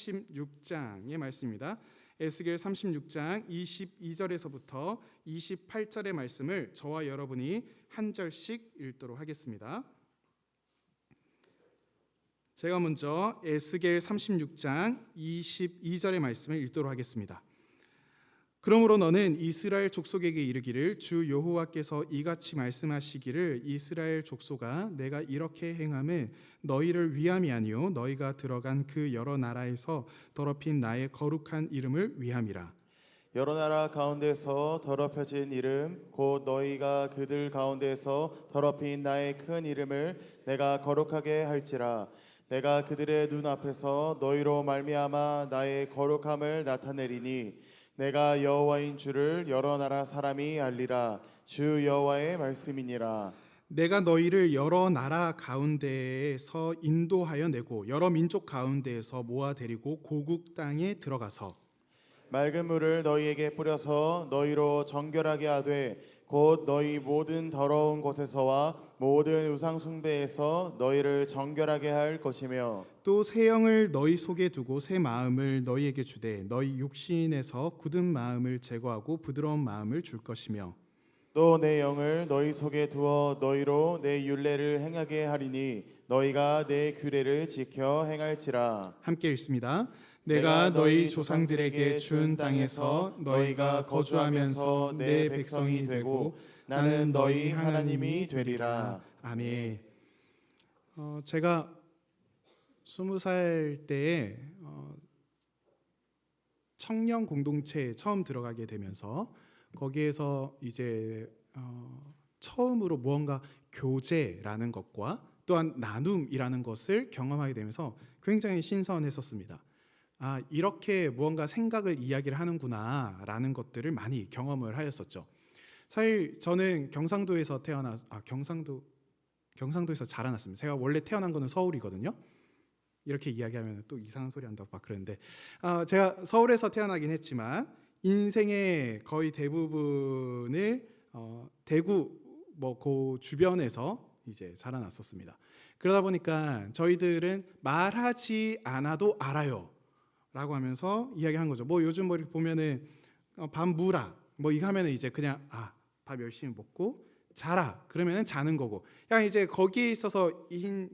36장의 말씀입니다. 에스겔 36장 22절에서부터 28절의 말씀을 저와 여러분이 한 절씩 읽도록 하겠습니다. 제가 먼저 에스겔 36장 22절의 말씀을 읽도록 하겠습니다. 그러므로 너는 이스라엘 족속에게 이르기를 주 여호와께서 이같이 말씀하시기를 이스라엘 족속아 내가 이렇게 행함은 너희를 위함이 아니요 너희가 들어간 그 여러 나라에서 더럽힌 나의 거룩한 이름을 위함이라. 여러 나라 가운데서 더럽혀진 이름 곧 너희가 그들 가운데서 더럽힌 나의 큰 이름을 내가 거룩하게 할지라. 내가 그들의 눈앞에서 너희로 말미암아 나의 거룩함을 나타내리니 내가 여호와인 줄을 여러 나라 사람이 알리라. 주 여호와의 말씀이니라. 내가 너희를 여러 나라 가운데에서 인도하여 내고 여러 민족 가운데에서 모아 데리고 고국 땅에 들어가서 맑은 물을 너희에게 뿌려서 너희로 정결하게 하되 곧 너희 모든 더러운 곳에서와 모든 우상 숭배에서 너희를 정결하게 할 것이며 또 새 영을 너희 속에 두고 새 마음을 너희에게 주되 너희 육신에서 굳은 마음을 제거하고 부드러운 마음을 줄 것이며 또 내 영을 너희 속에 두어 너희로 내 율례를 행하게 하리니 너희가 내 규례를 지켜 행할지라. 함께 읽습니다. 내가 너희 조상들에게 준 땅에서 너희가 거주하면서 내 백성이 되고 나는 너희 하나님이 되리라. 아멘. 제가 20살 때에 청년 공동체에 처음 들어가게 되면서 거기에서 이제 처음으로 무언가 교제라는 것과 또한 나눔이라는 것을 경험하게 되면서 굉장히 신선했었습니다. 아, 이렇게 무언가 생각을 이야기를 하는구나라는 것들을 많이 경험을 하였었죠. 사실 저는 경상도에서 경상도에서 자라났습니다. 제가 원래 태어난 거는 서울이거든요. 이렇게 이야기하면 또 이상한 소리 한다고 막 그러는데 제가 서울에서 태어나긴 했지만 인생의 거의 대부분을 대구 그 주변에서 이제 자라났었습니다. 그러다 보니까 저희들은 말하지 않아도 알아요 라고 하면서 이야기한 거죠. 요즘 이렇게 보면은 밥 무라 이거 하면은 이제 그냥 밥 열심히 먹고 자라 그러면은 자는 거고, 그냥 이제 거기에 있어서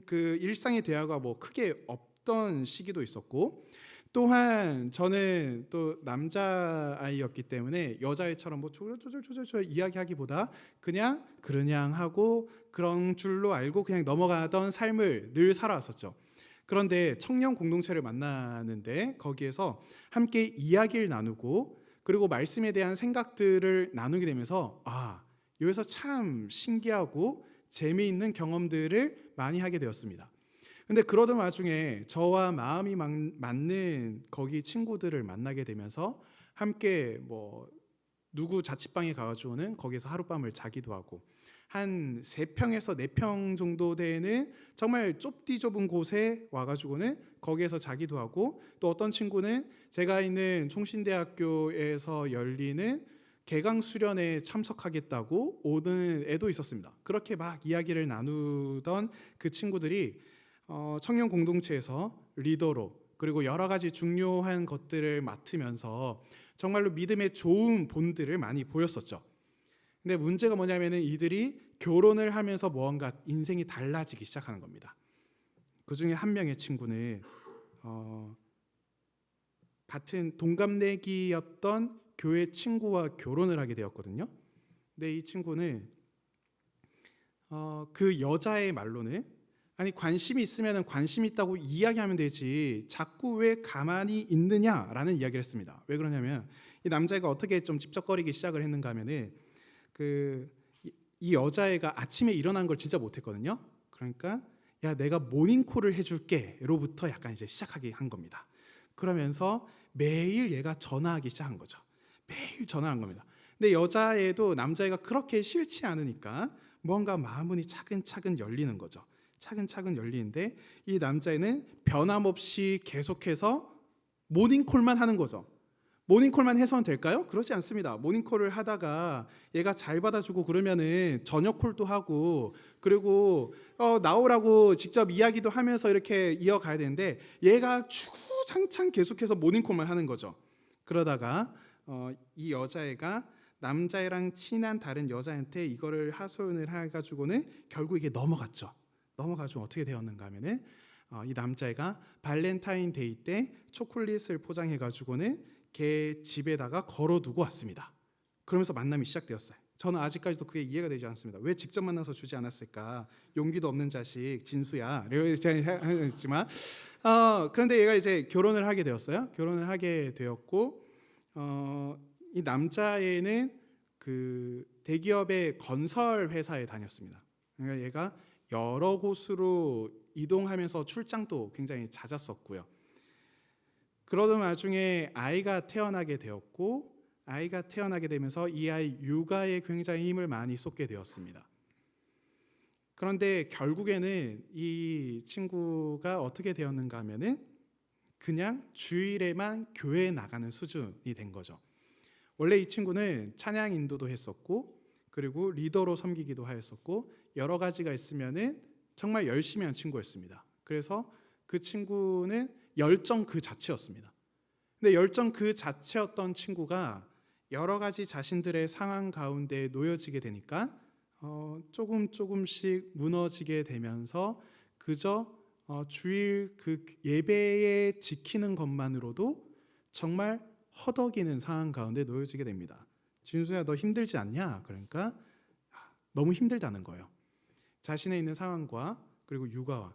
그 일상의 대화가 크게 없던 시기도 있었고, 또한 저는 또 남자아이였기 때문에 여자애처럼 조절 이야기하기보다 그냥 그러냥 하고 그런 줄로 알고 그냥 넘어가던 삶을 늘 살아왔었죠. 그런데 청년 공동체를 만나는데 거기에서 함께 이야기를 나누고 그리고 말씀에 대한 생각들을 나누게 되면서 여기서 참 신기하고 재미있는 경험들을 많이 하게 되었습니다. 근데 그러던 와중에 저와 마음이 맞는 거기 친구들을 만나게 되면서 함께 누구 자취방에 가가지고는 거기서 하룻밤을 자기도 하고, 한 3평에서 4평 정도 되는 정말 좁은 곳에 와가지고는 거기에서 자기도 하고, 또 어떤 친구는 제가 있는 총신대학교에서 열리는 개강 수련회에 참석하겠다고 오는 애도 있었습니다. 그렇게 막 이야기를 나누던 그 친구들이 청년 공동체에서 리더로 그리고 여러 가지 중요한 것들을 맡으면서 정말로 믿음의 좋은 본들을 많이 보였었죠. 근데 문제가 뭐냐면은 이들이 결혼을 하면서 무언가 인생이 달라지기 시작하는 겁니다. 그 중에 한 명의 친구는 같은 동갑내기였던 교회 친구와 결혼을 하게 되었거든요. 근데 이 친구는 그 여자의 말로는 관심이 있으면 관심 있다고 이야기하면 되지 자꾸 왜 가만히 있느냐라는 이야기를 했습니다. 왜 그러냐면 이 남자애가 어떻게 좀 찝쩍거리기 시작을 했는가 하면은 이 여자애가 아침에 일어난 걸 진짜 못했거든요. 그러니까 야 내가 모닝콜을 해줄게 로부터 약간 이제 시작하게 한 겁니다. 그러면서 매일 얘가 전화하기 시작한 거죠. 매일 전화한 겁니다. 근데 여자애도 남자애가 그렇게 싫지 않으니까 뭔가 마음문이 차근차근 열리는 거죠. 차근차근 열리는데 이 남자애는 변함없이 계속해서 모닝콜만 하는 거죠. 모닝콜만 해서는 될까요? 그렇지 않습니다. 모닝콜을 하다가 얘가 잘 받아주고 그러면은 저녁콜도 하고 그리고 나오라고 직접 이야기도 하면서 이렇게 이어가야 되는데 얘가 주구장창 계속해서 모닝콜만 하는 거죠. 그러다가 이 여자애가 남자애랑 친한 다른 여자한테 이거를 하소연을 해가지고는 결국 이게 넘어갔죠. 넘어가지고 어떻게 되었는가 하면은 이 남자애가 발렌타인데이 때 초콜릿을 포장해가지고는 걔 집에다가 걸어두고 왔습니다. 그러면서 만남이 시작되었어요. 저는 아직까지도 그게 이해가 되지 않습니다. 왜 직접 만나서 주지 않았을까? 용기도 없는 자식 진수야. 제가 했지만 그런데 얘가 이제 결혼을 하게 되었어요. 결혼을 하게 되었고 이 남자애는 그 대기업의 건설 회사에 다녔습니다. 그러니까 얘가 여러 곳으로 이동하면서 출장도 굉장히 잦았었고요. 그러던 와중에 아이가 태어나게 되었고 아이가 태어나게 되면서 이 아이 육아에 굉장히 힘을 많이 쏟게 되었습니다. 그런데 결국에는 이 친구가 어떻게 되었는가 하면은 그냥 주일에만 교회에 나가는 수준이 된 거죠. 원래 이 친구는 찬양 인도도 했었고 그리고 리더로 섬기기도 하였었고 여러 가지가 있으면은 정말 열심히 한 친구였습니다. 그래서 그 친구는 열정 그 자체였습니다. 근데 열정 그 자체였던 친구가 여러 가지 자신들의 상황 가운데 놓여지게 되니까 조금씩 무너지게 되면서 그저 주일 그 예배에 지키는 것만으로도 정말 허덕이는 상황 가운데 놓여지게 됩니다. 진수야 너 힘들지 않냐? 그러니까 너무 힘들다는 거예요. 자신의 있는 상황과 그리고 육아와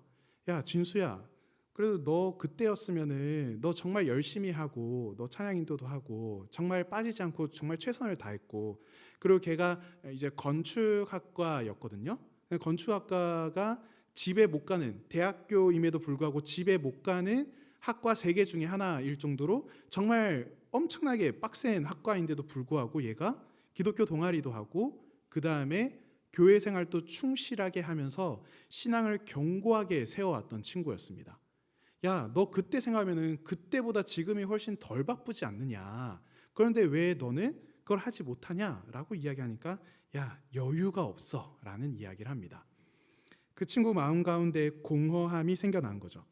야 진수야 그래도 너 그때였으면은 너 정말 열심히 하고 너 찬양 인도도 하고 정말 빠지지 않고 정말 최선을 다했고 그리고 걔가 이제 건축학과였거든요. 건축학과가 집에 못 가는 대학교임에도 불구하고 집에 못 가는 학과 3개 중에 하나일 정도로 정말 엄청나게 빡센 학과인데도 불구하고 얘가 기독교 동아리도 하고 그 다음에 교회 생활도 충실하게 하면서 신앙을 견고하게 세워왔던 친구였습니다. 야, 너 그때 생각하면은 그때보다 지금이 훨씬 덜 바쁘지 않느냐. 그런데 왜 너는 그걸 하지 못하냐라고 이야기하니까 야, 여유가 없어라는 이야기를 합니다. 그 친구 마음 가운데 공허함이 생겨난 거죠.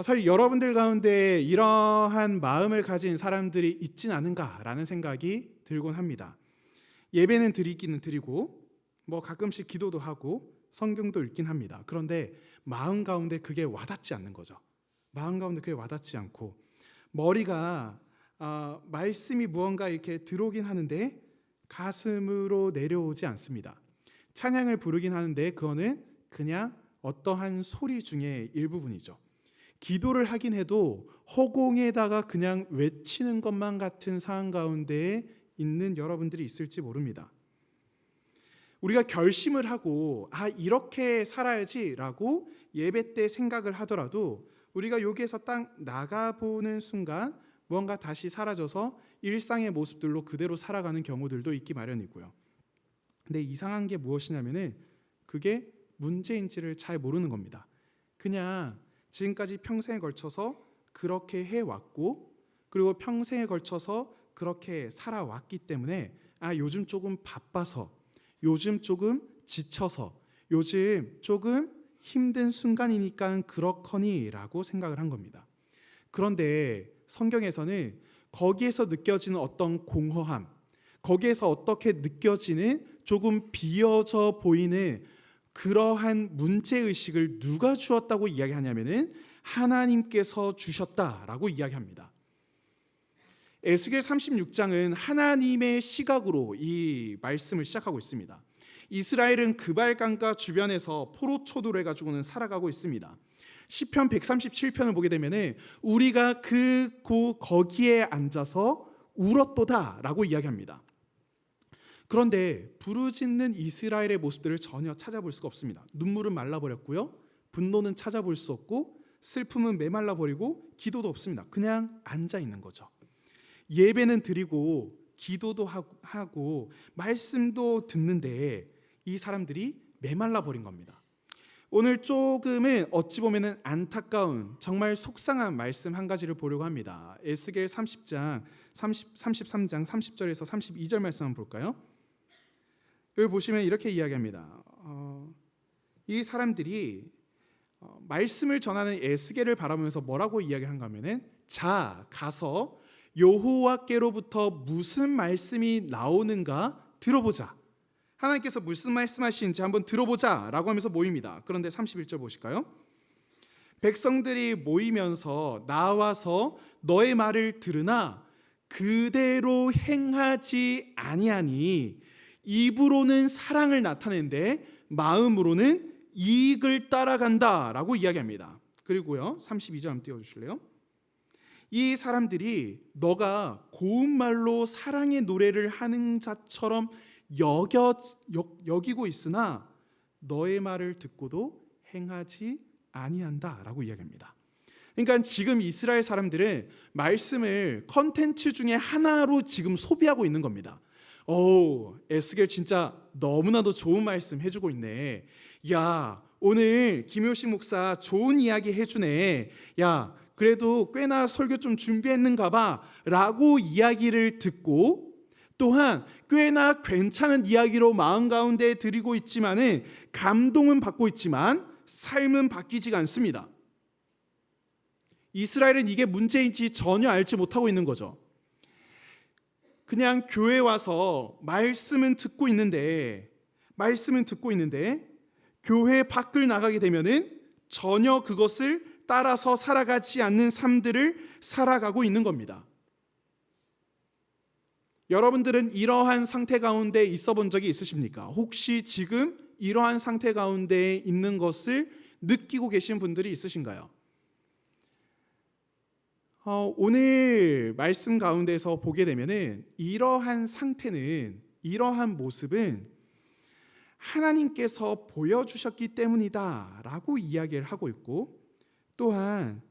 사실 여러분들 가운데 이러한 마음을 가진 사람들이 있진 않은가라는 생각이 들곤 합니다. 예배는 드리기는 드리고 뭐 가끔씩 기도도 하고 성경도 읽긴 합니다. 그런데 마음 가운데 그게 와닿지 않는 거죠. 마음 가운데 그게 와닿지 않고 머리가 말씀이 무언가 이렇게 들어오긴 하는데 가슴으로 내려오지 않습니다. 찬양을 부르긴 하는데 그거는 그냥 어떠한 소리 중에 일부분이죠. 기도를 하긴 해도 허공에다가 그냥 외치는 것만 같은 상황 가운데에 있는 여러분들이 있을지 모릅니다. 우리가 결심을 하고 이렇게 살아야지라고 예배 때 생각을 하더라도 우리가 여기에서 딱 나가보는 순간 무언가 다시 사라져서 일상의 모습들로 그대로 살아가는 경우들도 있기 마련이고요. 근데 이상한 게 무엇이냐면은 그게 문제인지를 잘 모르는 겁니다. 그냥 지금까지 평생에 걸쳐서 그렇게 해왔고 그리고 평생에 걸쳐서 그렇게 살아왔기 때문에 요즘 조금 바빠서 요즘 조금 지쳐서 요즘 조금 힘든 순간이니까 그렇거니라고 생각을 한 겁니다. 그런데 성경에서는 거기에서 느껴지는 어떤 공허함, 거기에서 어떻게 느껴지는 조금 비어져 보이는 그러한 문제의식을 누가 주었다고 이야기하냐면은 하나님께서 주셨다라고 이야기합니다. 에스겔 36장은 하나님의 시각으로 이 말씀을 시작하고 있습니다. 이스라엘은 그발강가 주변에서 포로초도를 해가지고는 살아가고 있습니다. 시편 137편을 보게 되면은 우리가 거기에 앉아서 울었도다라고 이야기합니다. 그런데 부르짖는 이스라엘의 모습들을 전혀 찾아볼 수가 없습니다. 눈물은 말라버렸고요, 분노는 찾아볼 수 없고, 슬픔은 메말라버리고, 기도도 없습니다. 그냥 앉아 있는 거죠. 예배는 드리고 기도도 하고 말씀도 듣는데 이 사람들이 메말라버린 겁니다. 오늘 조금은 어찌 보면은 안타까운 정말 속상한 말씀 한 가지를 보려고 합니다. 에스겔 33장 30절에서 32절 말씀 한번 볼까요? 여기 보시면 이렇게 이야기합니다. 이 사람들이 말씀을 전하는 에스겔을 바라보면서 뭐라고 이야기한가 하면은 자 가서 여호와께로부터 무슨 말씀이 나오는가 들어보자. 하나님께서 무슨 말씀하시는지 한번 들어보자 라고 하면서 모입니다. 그런데 31절 보실까요? 백성들이 모이면서 나와서 너의 말을 들으나 그대로 행하지 아니하니 입으로는 사랑을 나타내는데 마음으로는 이익을 따라간다 라고 이야기합니다. 그리고요 32절 한번 띄워주실래요? 이 사람들이 너가 고운 말로 사랑의 노래를 하는 자처럼 여기고 있으나 너의 말을 듣고도 행하지 아니한다 라고 이야기합니다. 그러니까 지금 이스라엘 사람들은 말씀을 컨텐츠 중에 하나로 지금 소비하고 있는 겁니다. 오, 에스겔 진짜 너무나도 좋은 말씀 해주고 있네. 야, 오늘 김효식 목사 좋은 이야기 해주네. 야, 그래도 꽤나 설교 좀 준비했는가 봐 라고 이야기를 듣고 또한 꽤나 괜찮은 이야기로 마음 가운데 드리고 있지만은 감동은 받고 있지만 삶은 바뀌지가 않습니다. 이스라엘은 이게 문제인지 전혀 알지 못하고 있는 거죠. 그냥 교회 와서 말씀은 듣고 있는데 교회 밖을 나가게 되면은 전혀 그것을 따라서 살아가지 않는 삶들을 살아가고 있는 겁니다. 여러분들은 이러한 상태 가운데 있어 본 적이 있으십니까? 혹시 지금 이러한 상태 가운데 있는 것을 느끼고 계신 분들이 있으신가요? 오늘 말씀 가운데서 보게 되면은 이러한 상태는, 이러한 모습은 하나님께서 보여주셨기 때문이다 라고 이야기를 하고 있고, 또한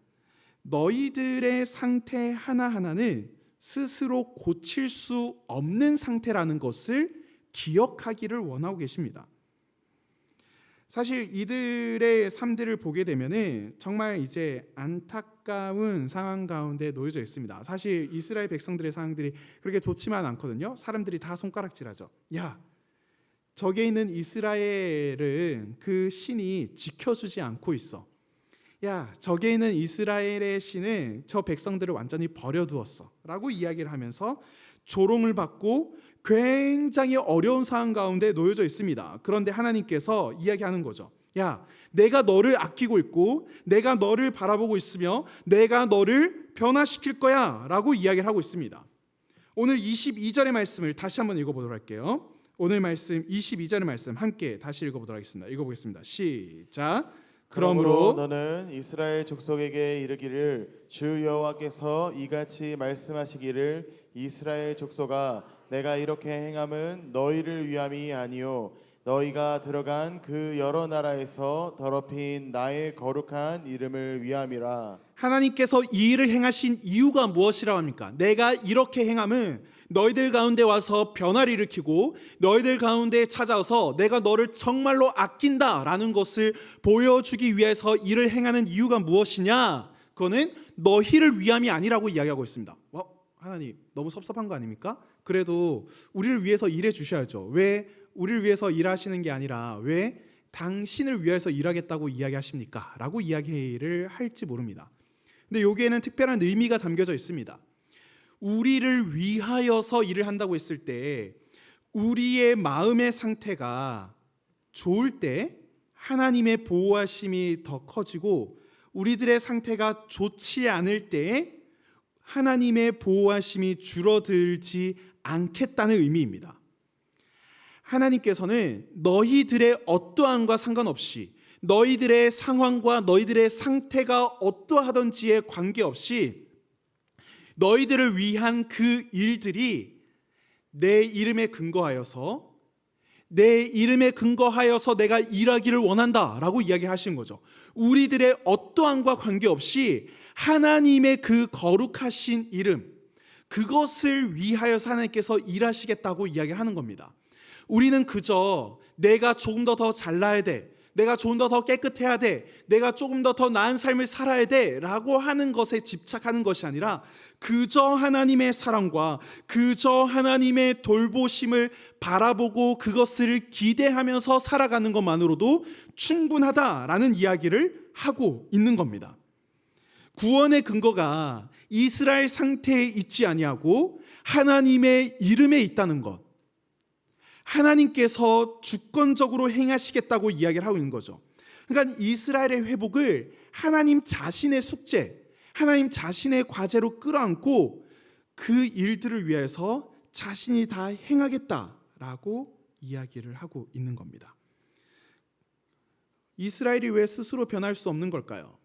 너희들의 상태 하나하나는 스스로 고칠 수 없는 상태라는 것을 기억하기를 원하고 계십니다. 사실 이들의 삶들을 보게 되면은 정말 이제 안타까운 상황 가운데 놓여져 있습니다. 사실 이스라엘 백성들의 상황들이 그렇게 좋지만 않거든요. 사람들이 다 손가락질하죠. 야, 저기에 있는 이스라엘은 그 신이 지켜주지 않고 있어. 야, 저기에 있는 이스라엘의 신은 저 백성들을 완전히 버려두었어 라고 이야기를 하면서 조롱을 받고 굉장히 어려운 상황 가운데 놓여져 있습니다. 그런데 하나님께서 이야기하는 거죠. 야, 내가 너를 아끼고 있고 내가 너를 바라보고 있으며 내가 너를 변화시킬 거야 라고 이야기를 하고 있습니다. 오늘 22절의 말씀을 다시 한번 읽어보도록 할게요. 오늘 말씀 22절의 말씀 함께 다시 읽어보도록 하겠습니다. 읽어보겠습니다. 시작. 그러므로 너는 이스라엘 족속에게 이르기를 주 여호와께서 이같이 말씀하시기를 이스라엘 족속아 내가 이렇게 행함은 너희를 위함이 아니요 너희가 들어간 그 여러 나라에서 더럽힌 나의 거룩한 이름을 위함이라. 하나님께서 이 일을 행하신 이유가 무엇이라고 합니까? 내가 이렇게 행함은 너희들 가운데 와서 변화를 일으키고 너희들 가운데 찾아와서 내가 너를 정말로 아낀다라는 것을 보여주기 위해서 일을 행하는 이유가 무엇이냐? 그거는 너희를 위함이 아니라고 이야기하고 있습니다. 하나님 너무 섭섭한 거 아닙니까? 그래도 우리를 위해서 일해 주셔야죠. 왜 우리를 위해서 일하시는 게 아니라 왜 당신을 위해서 일하겠다고 이야기하십니까? 라고 이야기를 할지 모릅니다. 근데 여기에는 특별한 의미가 담겨져 있습니다. 우리를 위하여서 일을 한다고 했을 때 우리의 마음의 상태가 좋을 때 하나님의 보호하심이 더 커지고 우리들의 상태가 좋지 않을 때 하나님의 보호하심이 줄어들지 않겠다는 의미입니다. 하나님께서는 너희들의 어떠함과 상관없이 너희들의 상황과 너희들의 상태가 어떠하던지에 관계없이 너희들을 위한 그 일들이 내 이름에 근거하여서 내가 일하기를 원한다라고 이야기를 하시는 거죠. 우리들의 어떠함과 관계없이 하나님의 그 거룩하신 이름, 그것을 위하여서 하나님께서 일하시겠다고 이야기를 하는 겁니다. 우리는 그저 내가 조금 더 잘나야 돼, 내가 좀 더 깨끗해야 돼, 내가 조금 더 나은 삶을 살아야 돼 라고 하는 것에 집착하는 것이 아니라 그저 하나님의 사랑과 그저 하나님의 돌보심을 바라보고 그것을 기대하면서 살아가는 것만으로도 충분하다라는 이야기를 하고 있는 겁니다. 구원의 근거가 이스라엘 상태에 있지 아니하고 하나님의 이름에 있다는 것, 하나님께서 주권적으로 행하시겠다고 이야기를 하고 있는 거죠. 그러니까 이스라엘의 회복을 하나님 자신의 숙제, 하나님 자신의 과제로 끌어안고 그 일들을 위해서 자신이 다 행하겠다라고 이야기를 하고 있는 겁니다. 이스라엘이 왜 스스로 변할 수 없는 걸까요?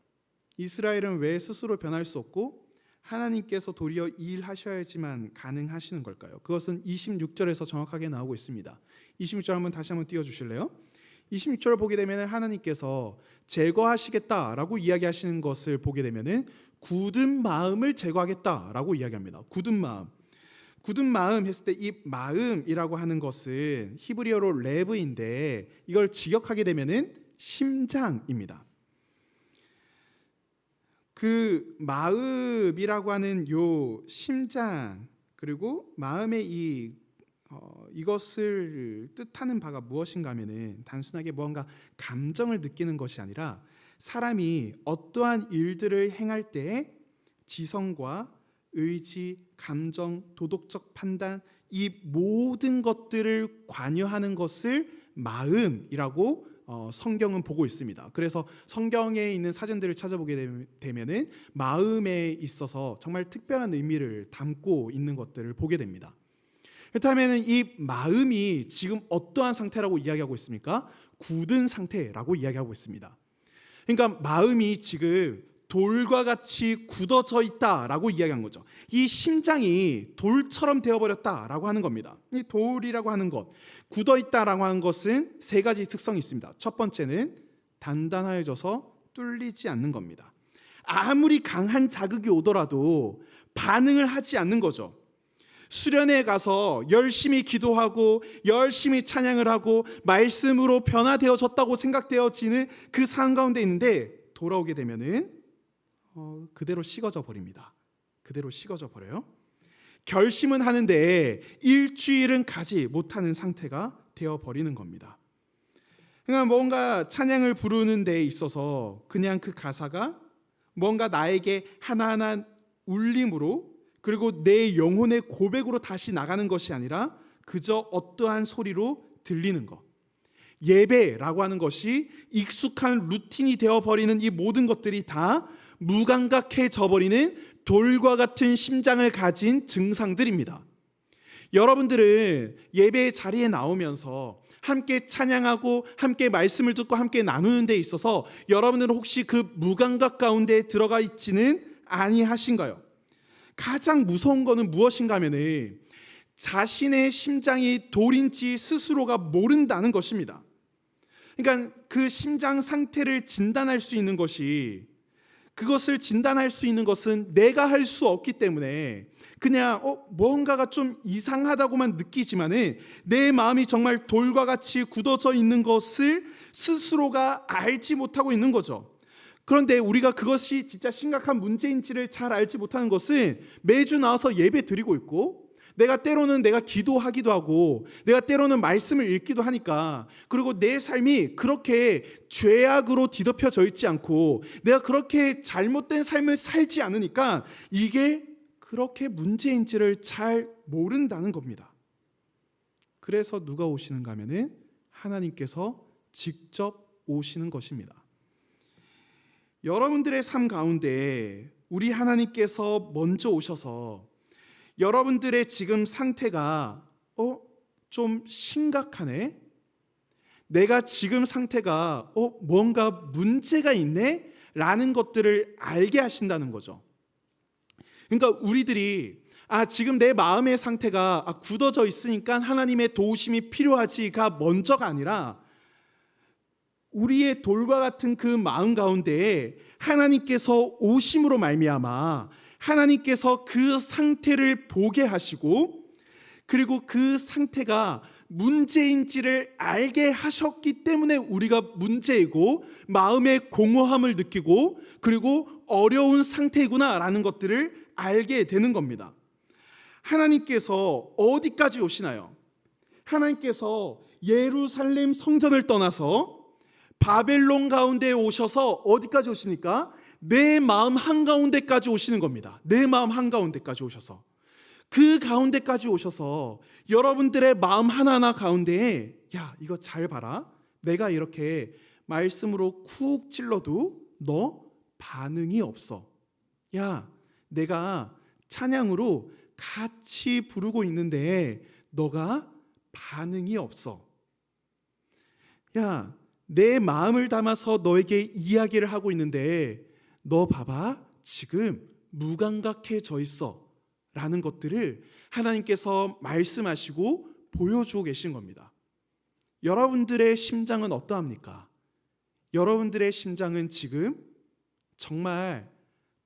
이스라엘은 왜 스스로 변할 수 없고 하나님께서 도리어 이 일하셔야지만 가능하시는 걸까요? 그것은 26절에서 정확하게 나오고 있습니다. 26절 다시 한번 띄워주실래요? 26절을 보게 되면 하나님께서 제거하시겠다라고 이야기하시는 것을 보게 되면 굳은 마음을 제거하겠다라고 이야기합니다. 굳은 마음. 굳은 마음 했을 때 이 마음이라고 하는 것은 히브리어로 레브인데 이걸 직역하게 되면 심장입니다. 그 마음이라고 하는 요 심장 그리고 마음의 이것을 뜻하는 바가 무엇인가 하면은 단순하게 무언가 감정을 느끼는 것이 아니라 사람이 어떠한 일들을 행할 때 지성과 의지, 감정, 도덕적 판단 이 모든 것들을 관여하는 것을 마음이라고 성경은 보고 있습니다. 그래서 성경에 있는 사전들을 찾아보게 되면은 마음에 있어서 정말 특별한 의미를 담고 있는 것들을 보게 됩니다. 그렇다면 이 마음이 지금 어떠한 상태라고 이야기하고 있습니까? 굳은 상태라고 이야기하고 있습니다. 그러니까 마음이 지금 돌과 같이 굳어져 있다라고 이야기한 거죠. 이 심장이 돌처럼 되어버렸다라고 하는 겁니다. 이 돌이라고 하는 것, 굳어 있다라고 하는 것은 세 가지 특성이 있습니다. 첫 번째는 단단해져서 뚫리지 않는 겁니다. 아무리 강한 자극이 오더라도 반응을 하지 않는 거죠. 수련회 가서 열심히 기도하고 열심히 찬양을 하고 말씀으로 변화되어졌다고 생각되어지는 그 상황 가운데 있는데 돌아오게 되면은 그대로 식어져 버립니다. 그대로 식어져 버려요. 결심은 하는데 일주일은 가지 못하는 상태가 되어 버리는 겁니다. 그러니까 뭔가 찬양을 부르는 데 있어서 그냥 그 가사가 뭔가 나에게 하나하나 울림으로 그리고 내 영혼의 고백으로 다시 나가는 것이 아니라 그저 어떠한 소리로 들리는 것. 예배라고 하는 것이 익숙한 루틴이 되어버리는 이 모든 것들이 다 무감각해져 버리는 돌과 같은 심장을 가진 증상들입니다. 여러분들은 예배의 자리에 나오면서 함께 찬양하고 함께 말씀을 듣고 함께 나누는 데 있어서 여러분들은 혹시 그 무감각 가운데 들어가 있지는 아니하신가요? 가장 무서운 것은 무엇인가 하면은 자신의 심장이 돌인지 스스로가 모른다는 것입니다. 그러니까 그 심장 상태를 진단할 수 있는 것이 그것을 진단할 수 있는 것은 내가 할 수 없기 때문에 그냥 뭔가가 좀 이상하다고만 느끼지만은 내 마음이 정말 돌과 같이 굳어져 있는 것을 스스로가 알지 못하고 있는 거죠. 그런데 우리가 그것이 진짜 심각한 문제인지를 잘 알지 못하는 것은 매주 나와서 예배 드리고 있고 때로는 내가 기도하기도 하고 내가 때로는 말씀을 읽기도 하니까 그리고 내 삶이 그렇게 죄악으로 뒤덮여져 있지 않고 내가 그렇게 잘못된 삶을 살지 않으니까 이게 그렇게 문제인지를 잘 모른다는 겁니다. 그래서 누가 오시는가 하면은 하나님께서 직접 오시는 것입니다. 여러분들의 삶 가운데 우리 하나님께서 먼저 오셔서 여러분들의 지금 상태가 좀 심각하네? 내가 지금 상태가 뭔가 문제가 있네? 라는 것들을 알게 하신다는 거죠. 그러니까 우리들이 지금 내 마음의 상태가 굳어져 있으니까 하나님의 도우심이 필요하지가 먼저가 아니라 우리의 돌과 같은 그 마음 가운데에 하나님께서 오심으로 말미암아 하나님께서 그 상태를 보게 하시고 그리고 그 상태가 문제인지를 알게 하셨기 때문에 우리가 문제이고 마음의 공허함을 느끼고 그리고 어려운 상태이구나라는 것들을 알게 되는 겁니다. 하나님께서 어디까지 오시나요? 하나님께서 예루살렘 성전을 떠나서 바벨론 가운데에 오셔서 어디까지 오십니까? 내 마음 한가운데까지 오시는 겁니다. 내 마음 한가운데까지 오셔서 그 가운데까지 오셔서 여러분들의 마음 하나하나 가운데에 야 이거 잘 봐라, 내가 이렇게 말씀으로 쿡 찔러도 너 반응이 없어. 야 내가 찬양으로 같이 부르고 있는데 너가 반응이 없어. 야 내 마음을 담아서 너에게 이야기를 하고 있는데 너 봐봐 지금 무감각해져 있어 라는 것들을 하나님께서 말씀하시고 보여주고 계신 겁니다. 여러분들의 심장은 어떠합니까? 여러분들의 심장은 지금 정말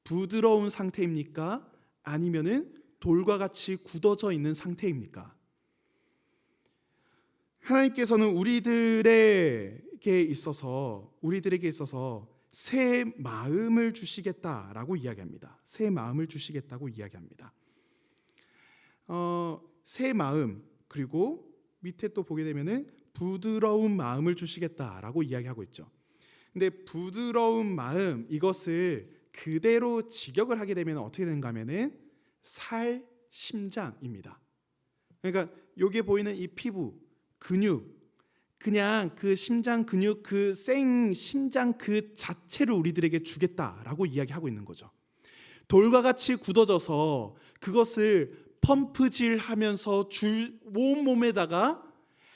부드러운 상태입니까? 아니면은 돌과 같이 굳어져 있는 상태입니까? 하나님께서는 우리들에게 있어서 새 마음을 주시겠다라고 이야기합니다. 새 마음을 주시겠다고 이야기합니다. 새 마음, 그리고 밑에 또 보게 되면은 부드러운 마음을 주시겠다라고 이야기하고 있죠. 근데 부드러운 마음, 이것을 그대로 직역을 하게 되면 어떻게 되는가 하면은 살 심장입니다. 그러니까 여기에 보이는 이 피부, 근육, 그냥 그 심장 근육, 그 생 심장 그 자체를 우리들에게 주겠다라고 이야기하고 있는 거죠. 돌과 같이 굳어져서 그것을 펌프질하면서 온몸에다가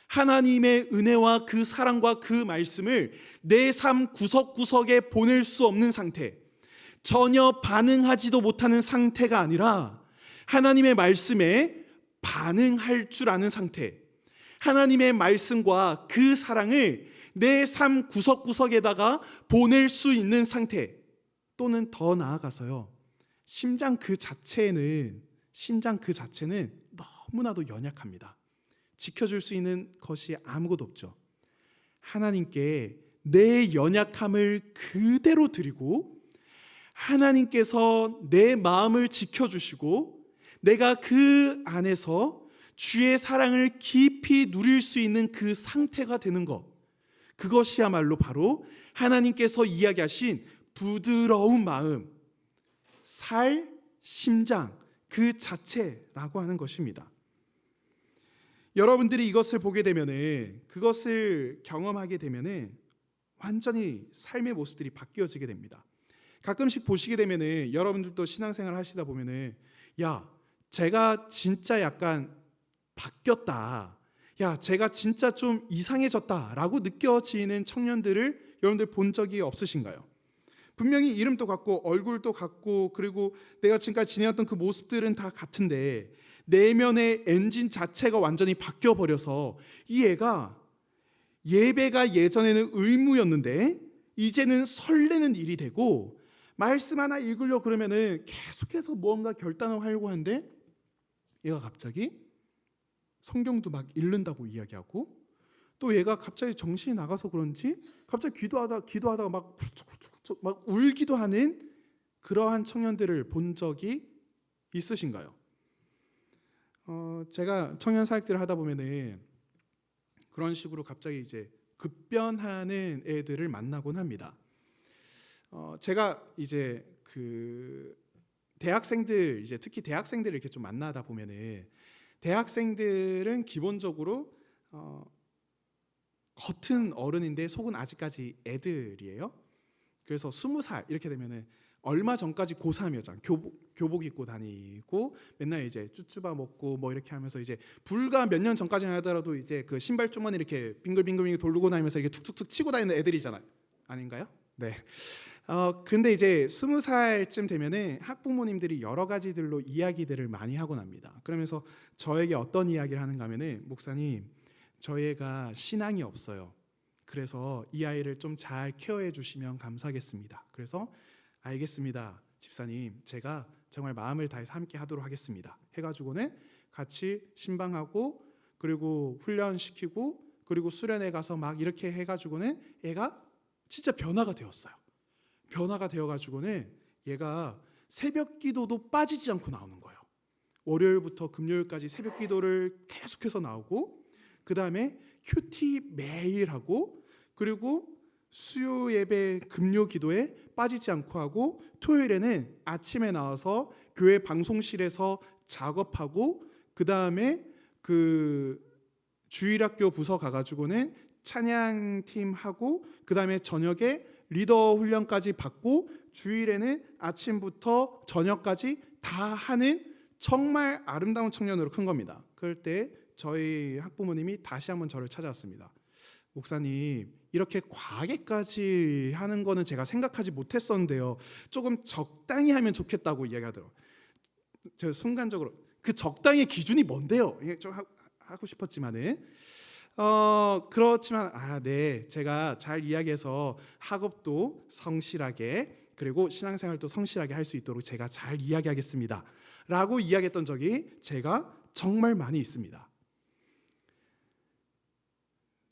하나님의 은혜와 그 사랑과 그 말씀을 내 삶 구석구석에 보낼 수 없는 상태, 전혀 반응하지도 못하는 상태가 아니라 하나님의 말씀에 반응할 줄 아는 상태, 하나님의 말씀과 그 사랑을 내 삶 구석구석에다가 보낼 수 있는 상태, 또는 더 나아가서요, 심장 그 자체는 너무나도 연약합니다. 지켜줄 수 있는 것이 아무것도 없죠. 하나님께 내 연약함을 그대로 드리고 하나님께서 내 마음을 지켜주시고 내가 그 안에서 주의 사랑을 깊이 누릴 수 있는 그 상태가 되는 것, 그것이야말로 바로 하나님께서 이야기하신 부드러운 마음, 살, 심장 그 자체라고 하는 것입니다. 여러분들이 이것을 보게 되면은, 그것을 경험하게 되면은 완전히 삶의 모습들이 바뀌어지게 됩니다. 가끔씩 보시게 되면은 여러분들도 신앙생활 하시다 보면은 야, 제가 진짜 약간 바뀌었다, 야 제가 진짜 좀 이상해졌다라고 느껴지는 청년들을 여러분들 본 적이 없으신가요? 분명히 이름도 같고 얼굴도 같고 그리고 내가 지금까지 지내왔던 그 모습들은 다 같은데 내면의 엔진 자체가 완전히 바뀌어 버려서 이 애가 예배가 예전에는 의무였는데 이제는 설레는 일이 되고, 말씀 하나 읽으려 그러면은 계속해서 무언가 결단을 하려고 하는데 얘가 갑자기 성경도 막 읽는다고 이야기하고, 또 얘가 갑자기 정신이 나가서 그런지 갑자기 기도하다가 막 훌쩍훌쩍 막 울기도 하는 그러한 청년들을 본 적이 있으신가요? 제가 청년 사역들을 하다 보면은 그런 식으로 갑자기 이제 급변하는 애들을 만나곤 합니다. 제가 이제 그 대학생들, 이제 특히 대학생들을 이렇게 좀 만나다 보면은 대학생들은 기본적으로 겉은 어른인데 속은 아직까지 애들이에요. 그래서 20살 이렇게 되면은 얼마 전까지 고3이었잖아요. 교복 입고 다니고 맨날 이제 쭈쭈바 먹고 뭐 이렇게 하면서 이제 불과 몇 년 전까지만 하더라도 이제 그 신발 주머니 이렇게 빙글빙글 돌고 다니면서 이렇게 툭툭툭 치고 다니는 애들이잖아요. 아닌가요? 네. 근데 이제 20살쯤 되면은 학부모님들이 여러 가지들로 이야기들을 많이 하곤 합니다. 그러면서 저에게 어떤 이야기를 하는가 하면은, 목사님, 저희 애가 신앙이 없어요. 그래서 이 아이를 좀 잘 케어해 주시면 감사하겠습니다. 그래서 알겠습니다, 집사님, 제가 정말 마음을 다해서 함께 하도록 하겠습니다 해가지고는 같이 신방하고 그리고 훈련시키고 그리고 수련회 가서 막 이렇게 해가지고는 얘가 진짜 변화가 되었어요. 변화가 되어가지고는 얘가 새벽 기도도 빠지지 않고 나오는 거예요. 월요일부터 금요일까지 새벽 기도를 계속해서 나오고, 그 다음에 큐티 매일 하고, 그리고 수요 예배 금요 기도에 빠지지 않고 하고, 토요일에는 아침에 나와서 교회 방송실에서 작업하고, 그 다음에 그 주일학교 부서 가가지고는 찬양팀 하고, 그 다음에 저녁에 리더 훈련까지 받고, 주일에는 아침부터 저녁까지 다 하는 정말 아름다운 청년으로 큰 겁니다. 그럴 때 저희 학부모님이 다시 한번 저를 찾아왔습니다. 목사님, 이렇게 과하게까지 하는 거는 제가 생각하지 못했었는데요. 조금 적당히 하면 좋겠다고 이야기하더라고요. 제가 순간적으로 그 적당의 기준이 뭔데요? 이게 좀 하고 싶었지만은 그렇지만 네, 제가 잘 이야기해서 학업도 성실하게 그리고 신앙생활도 성실하게 할 수 있도록 제가 잘 이야기하겠습니다 라고 이야기했던 적이 제가 정말 많이 있습니다.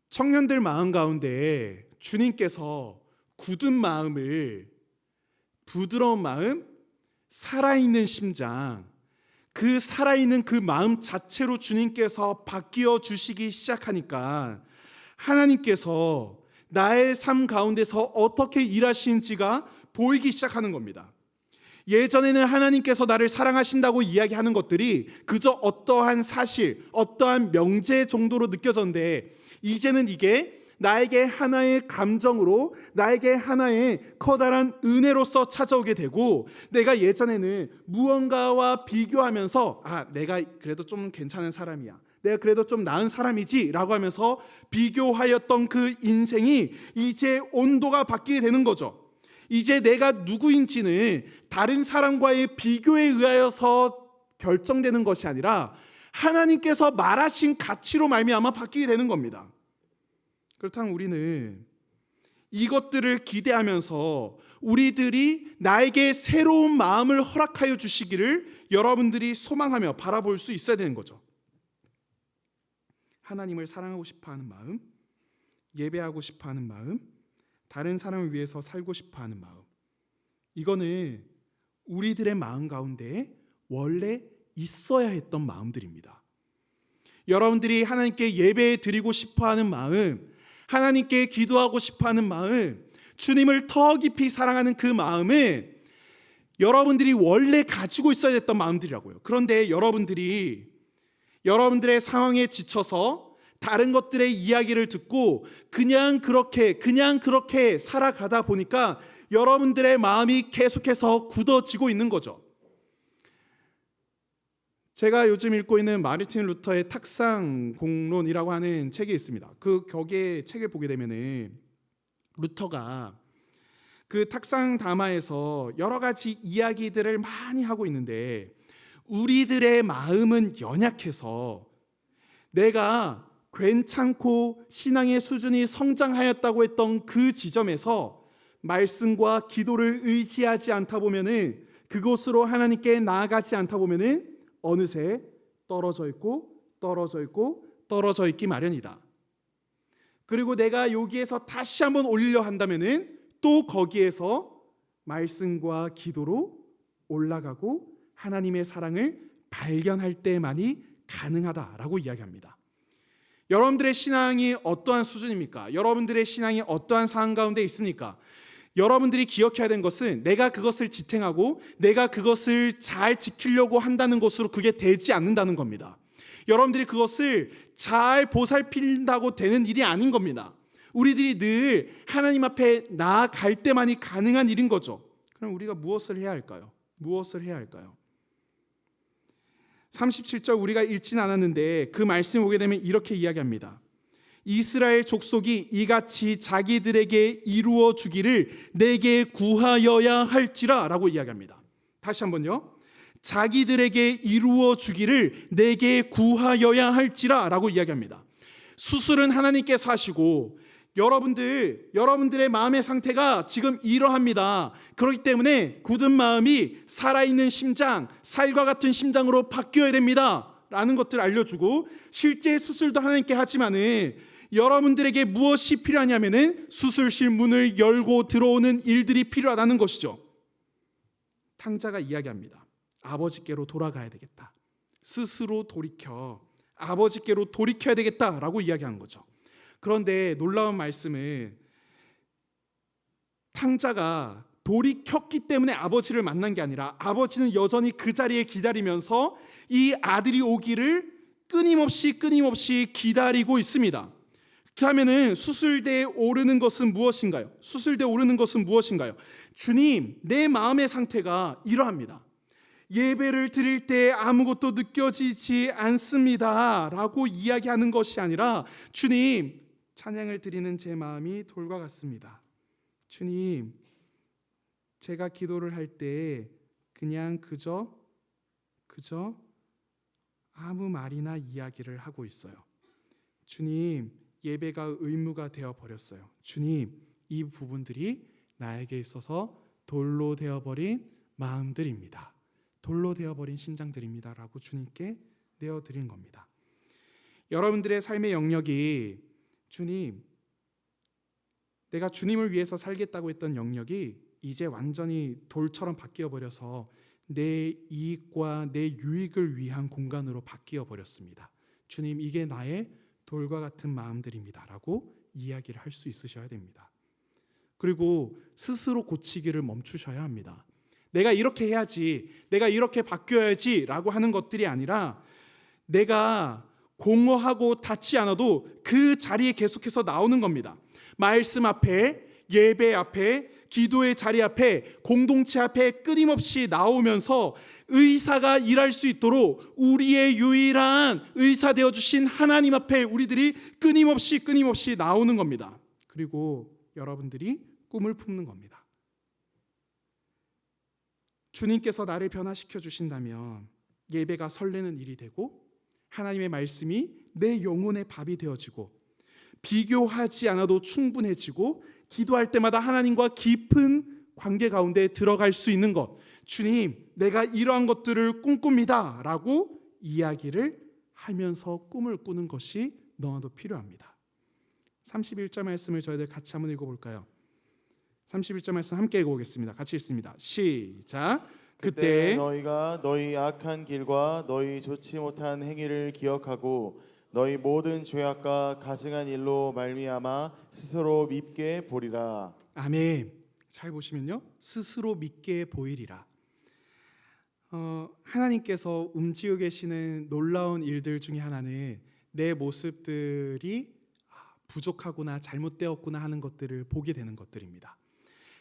청년들 마음 가운데 주님께서 굳은 마음을, 부드러운 마음, 살아있는 심장, 그 살아있는 그 마음 자체로 주님께서 바뀌어 주시기 시작하니까 하나님께서 나의 삶 가운데서 어떻게 일하시는지가 보이기 시작하는 겁니다. 예전에는 하나님께서 나를 사랑하신다고 이야기하는 것들이 그저 어떠한 사실, 어떠한 명제 정도로 느껴졌는데, 이제는 이게 나에게 하나의 감정으로, 나에게 하나의 커다란 은혜로서 찾아오게 되고, 내가 예전에는 무언가와 비교하면서 내가 그래도 좀 괜찮은 사람이야, 내가 그래도 좀 나은 사람이지 라고 하면서 비교하였던 그 인생이 이제 온도가 바뀌게 되는 거죠. 이제 내가 누구인지는 다른 사람과의 비교에 의하여서 결정되는 것이 아니라 하나님께서 말하신 가치로 말미암아 바뀌게 되는 겁니다. 그렇다면 우리는 이것들을 기대하면서 우리들이 나에게 새로운 마음을 허락하여 주시기를 여러분들이 소망하며 바라볼 수 있어야 되는 거죠. 하나님을 사랑하고 싶어하는 마음, 예배하고 싶어하는 마음, 다른 사람을 위해서 살고 싶어하는 마음, 이거는 우리들의 마음 가운데 원래 있어야 했던 마음들입니다. 여러분들이 하나님께 예배 드리고 싶어하는 마음, 하나님께 기도하고 싶어하는 마음, 주님을 더 깊이 사랑하는 그 마음은 여러분들이 원래 가지고 있어야 했던 마음들이라고요. 그런데 여러분들이 여러분들의 상황에 지쳐서 다른 것들의 이야기를 듣고 그냥 그렇게 살아가다 보니까 여러분들의 마음이 계속해서 굳어지고 있는 거죠. 제가 요즘 읽고 있는 마르틴 루터의 탁상 공론이라고 하는 책이 있습니다. 거기에 책을 보게 되면은 루터가 그 탁상 담화에서 여러 가지 이야기들을 많이 하고 있는데, 우리들의 마음은 연약해서 내가 괜찮고 신앙의 수준이 성장하였다고 했던 그 지점에서 말씀과 기도를 의지하지 않다 보면은, 그곳으로 하나님께 나아가지 않다 보면은 어느새 떨어져 있기 마련이다. 그리고 내가 여기에서 다시 한번 올리려 한다면은 또 거기에서 말씀과 기도로 올라가고 하나님의 사랑을 발견할 때만이 가능하다라고 이야기합니다. 여러분들의 신앙이 어떠한 수준입니까? 여러분들의 신앙이 어떠한 상황 가운데 있습니까? 여러분들이 기억해야 되는 것은 내가 그것을 지탱하고 내가 그것을 잘 지키려고 한다는 것으로 그게 되지 않는다는 겁니다. 여러분들이 그것을 잘 보살핀다고 되는 일이 아닌 겁니다. 우리들이 늘 하나님 앞에 나아갈 때만이 가능한 일인 거죠. 그럼 우리가 무엇을 해야 할까요? 37절 우리가 읽진 않았는데 그 말씀 보게 되면 이렇게 이야기합니다. 이스라엘 족속이 이같이 자기들에게 이루어 주기를 내게 구하여야 할지라 라고 이야기합니다. 다시 한번요. 자기들에게 이루어 주기를 내게 구하여야 할지라 라고 이야기합니다. 수술은 하나님께서 하시고 여러분들의 마음의 상태가 지금 이러합니다. 그렇기 때문에 굳은 마음이 살아있는 심장, 살과 같은 심장으로 바뀌어야 됩니다 라는 것들을 알려주고 실제 수술도 하나님께 하지만은 여러분들에게 무엇이 필요하냐면은 수술실 문을 열고 들어오는 일들이 필요하다는 것이죠. 탕자가 이야기합니다. 아버지께로 돌아가야 되겠다. 스스로 돌이켜 아버지께로 돌이켜야 되겠다라고 이야기하는 거죠. 그런데 놀라운 말씀은 탕자가 돌이켰기 때문에 아버지를 만난 게 아니라 아버지는 여전히 그 자리에 기다리면서 이 아들이 오기를 끊임없이 기다리고 있습니다. 그러면은 수술대에 오르는 것은 무엇인가요? 수술대에 오르는 것은 무엇인가요? 주님, 내 마음의 상태가 이러합니다. 예배를 드릴 때 아무것도 느껴지지 않습니다 라고 이야기하는 것이 아니라 주님, 찬양을 드리는 제 마음이 돌과 같습니다. 주님, 제가 기도를 할 때 그냥 그저 아무 말이나 이야기를 하고 있어요. 주님, 예배가 의무가 되어 버렸어요. 주님, 이 부분들이 나에게 있어서 돌로 되어버린 마음들입니다. 돌로 되어버린 심장들입니다 라고 주님께 내어드린 겁니다. 여러분들의 삶의 영역이 주님, 내가 주님을 위해서 살겠다고 했던 영역이 이제 완전히 돌처럼 바뀌어 버려서 내 이익과 내 유익을 위한 공간으로 바뀌어 버렸습니다. 주님, 이게 나의 돌과 같은 마음들입니다 라고 이야기를 할 수 있으셔야 됩니다. 그리고 스스로 고치기를 멈추셔야 합니다. 내가 이렇게 해야지, 내가 이렇게 바뀌어야지 라고 하는 것들이 아니라 내가 공허하고 닿지 않아도 그 자리에 계속해서 나오는 겁니다. 말씀 앞에, 예배 앞에, 기도의 자리 앞에, 공동체 앞에 끊임없이 나오면서 의사가 일할 수 있도록 우리의 유일한 의사 되어주신 하나님 앞에 우리들이 끊임없이 나오는 겁니다. 그리고 여러분들이 꿈을 품는 겁니다. 주님께서 나를 변화시켜 주신다면 예배가 설레는 일이 되고 하나님의 말씀이 내 영혼의 밥이 되어지고 비교하지 않아도 충분해지고 기도할 때마다 하나님과 깊은 관계 가운데 들어갈 수 있는 것, 주님, 내가 이러한 것들을 꿈꿉니다 라고 이야기를 하면서 꿈을 꾸는 것이 너무도 필요합니다. 31절 말씀을 저희들 같이 한번 읽어볼까요? 31절 말씀 함께 읽어보겠습니다. 같이 읽습니다. 시작. 그때 너희가 너희 악한 길과 너희 좋지 못한 행위를 기억하고 너희 모든 죄악과 가증한 일로 말미암아 스스로 밉게 보리라. 아멘. 잘 보시면요, 스스로 밉게 보이리라. 하나님께서 움직이고 계시는 놀라운 일들 중에 하나는 내 모습들이 부족하구나, 잘못되었구나 하는 것들을 보게 되는 것들입니다.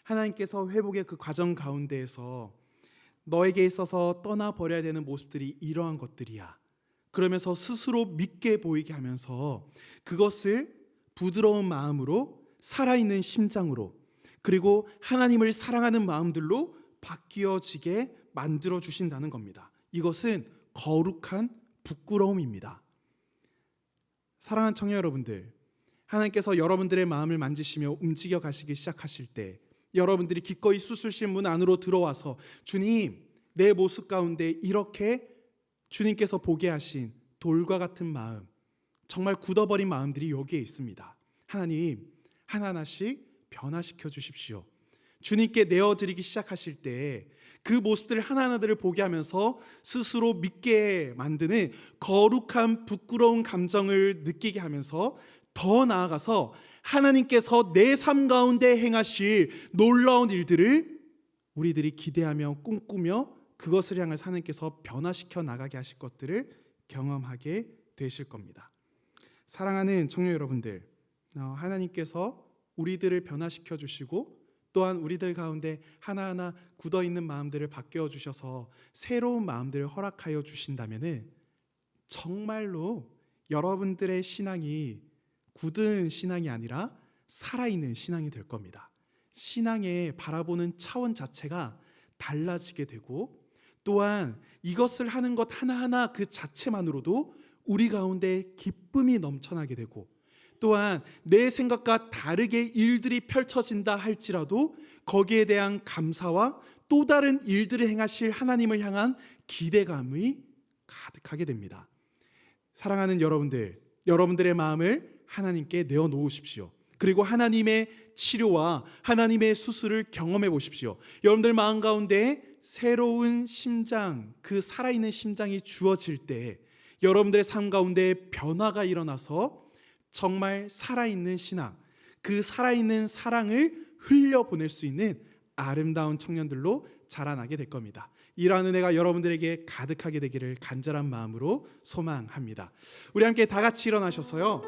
하나님께서 회복의 그 과정 가운데에서 너에게 있어서 떠나버려야 되는 모습들이 이러한 것들이야. 그러면서 스스로 믿게 보이게 하면서 그것을 부드러운 마음으로, 살아있는 심장으로, 그리고 하나님을 사랑하는 마음들로 바뀌어지게 만들어 주신다는 겁니다. 이것은 거룩한 부끄러움입니다. 사랑하는 청년 여러분들, 하나님께서 여러분들의 마음을 만지시며 움직여 가시기 시작하실 때 여러분들이 기꺼이 수술실 문 안으로 들어와서 주님, 내 모습 가운데 이렇게 주님께서 보게 하신 돌과 같은 마음, 정말 굳어버린 마음들이 여기에 있습니다. 하나님, 하나하나씩 변화시켜 주십시오. 주님께 내어드리기 시작하실 때 그 모습들 하나하나들을 보게 하면서 스스로 믿게 만드는 거룩한 부끄러운 감정을 느끼게 하면서 더 나아가서 하나님께서 내 삶 가운데 행하실 놀라운 일들을 우리들이 기대하며 꿈꾸며 그것을 향해서 하나님께서 변화시켜 나가게 하실 것들을 경험하게 되실 겁니다. 사랑하는 청년 여러분들, 하나님께서 우리들을 변화시켜 주시고 또한 우리들 가운데 하나하나 굳어있는 마음들을 바뀌어 주셔서 새로운 마음들을 허락하여 주신다면 정말로 여러분들의 신앙이 굳은 신앙이 아니라 살아있는 신앙이 될 겁니다. 신앙에 바라보는 차원 자체가 달라지게 되고 또한 이것을 하는 것 하나하나 그 자체만으로도 우리 가운데 기쁨이 넘쳐나게 되고 또한 내 생각과 다르게 일들이 펼쳐진다 할지라도 거기에 대한 감사와 또 다른 일들을 행하실 하나님을 향한 기대감이 가득하게 됩니다. 사랑하는 여러분들의 마음을 하나님께 내어놓으십시오. 그리고 하나님의 치료와 하나님의 수술을 경험해 보십시오. 여러분들 마음 가운데 새로운 심장, 그 살아있는 심장이 주어질 때 여러분들의 삶 가운데 변화가 일어나서 정말 살아있는 신앙, 그 살아있는 사랑을 흘려보낼 수 있는 아름다운 청년들로 자라나게 될 겁니다. 이러한 은혜가 여러분들에게 가득하게 되기를 간절한 마음으로 소망합니다. 우리 함께 다 같이 일어나셔서요.